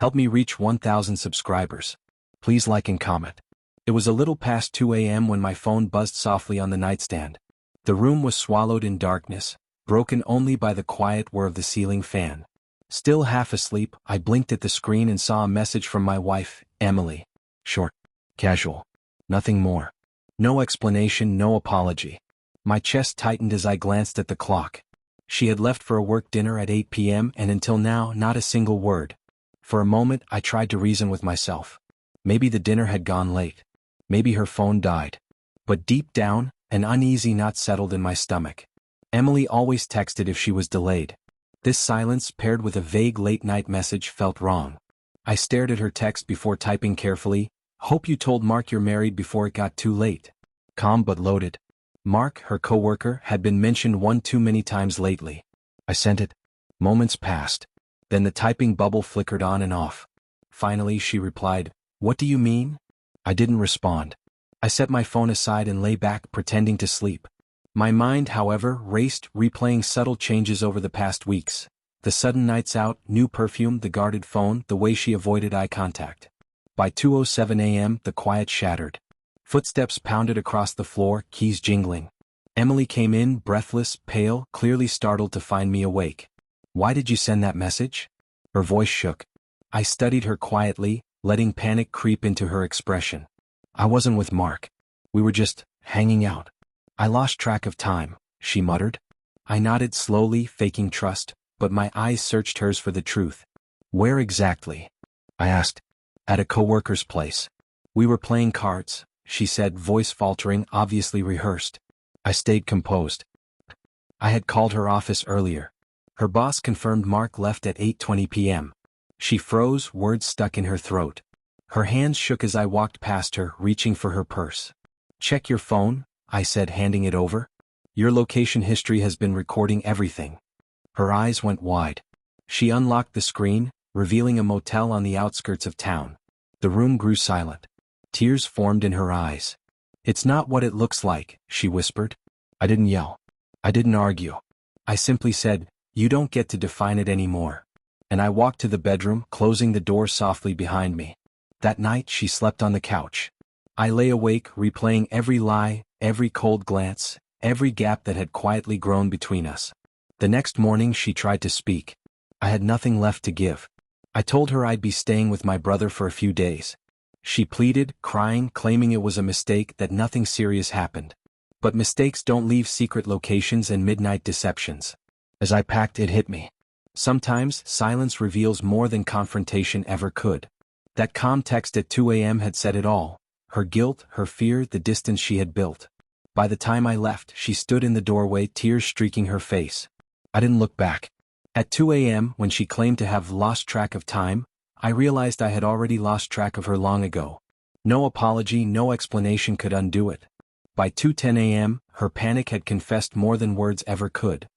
Help me reach 1,000 subscribers. Please like and comment. It was a little past 2 a.m. when my phone buzzed softly on the nightstand. The room was swallowed in darkness, broken only by the quiet whir of the ceiling fan. Still half asleep, I blinked at the screen and saw a message from my wife, Emily. Short, casual. Nothing more. No explanation, no apology. My chest tightened as I glanced at the clock. She had left for a work dinner at 8 p.m. and until now, not a single word. For a moment, I tried to reason with myself. Maybe the dinner had gone late. Maybe her phone died. But deep down, an uneasy knot settled in my stomach. Emily always texted if she was delayed. This silence, paired with a vague late-night message, felt wrong. I stared at her text before typing carefully, "Hope you told Mark you're married before it got too late." Calm but loaded. Mark, her coworker, had been mentioned one too many times lately. I sent it. Moments passed. Then the typing bubble flickered on and off. Finally, she replied, "What do you mean?" I didn't respond. I set my phone aside and lay back, pretending to sleep. My mind, however, raced, replaying subtle changes over the past weeks. The sudden nights out, new perfume, the guarded phone, the way she avoided eye contact. By 2:07 a.m., the quiet shattered. Footsteps pounded across the floor, keys jingling. Emily came in, breathless, pale, clearly startled to find me awake. "Why did you send that message?" Her voice shook. I studied her quietly, letting panic creep into her expression. "I wasn't with Mark. We were just hanging out. I lost track of time," she muttered. I nodded slowly, faking trust, but my eyes searched hers for the truth. "Where exactly?" I asked. "At a coworker's place. We were playing cards," she said, voice faltering, obviously rehearsed. I stayed composed. I had called her office earlier. Her boss confirmed Mark left at 8:20 p.m. She froze, words stuck in her throat. Her hands shook as I walked past her, reaching for her purse. "Check your phone," I said, handing it over. "Your location history has been recording everything." Her eyes went wide. She unlocked the screen, revealing a motel on the outskirts of town. The room grew silent. Tears formed in her eyes. "It's not what it looks like," she whispered. I didn't yell. I didn't argue. I simply said, "You don't get to define it anymore." And I walked to the bedroom, closing the door softly behind me. That night, she slept on the couch. I lay awake, replaying every lie, every cold glance, every gap that had quietly grown between us. The next morning, she tried to speak. I had nothing left to give. I told her I'd be staying with my brother for a few days. She pleaded, crying, claiming it was a mistake, that nothing serious happened. But mistakes don't leave secret locations and midnight deceptions. As I packed, it hit me. Sometimes, silence reveals more than confrontation ever could. That calm text at 2 a.m. had said it all. Her guilt, her fear, the distance she had built. By the time I left, she stood in the doorway, tears streaking her face. I didn't look back. At 2 a.m., when she claimed to have lost track of time, I realized I had already lost track of her long ago. No apology, no explanation could undo it. By 2:10 a.m., her panic had confessed more than words ever could.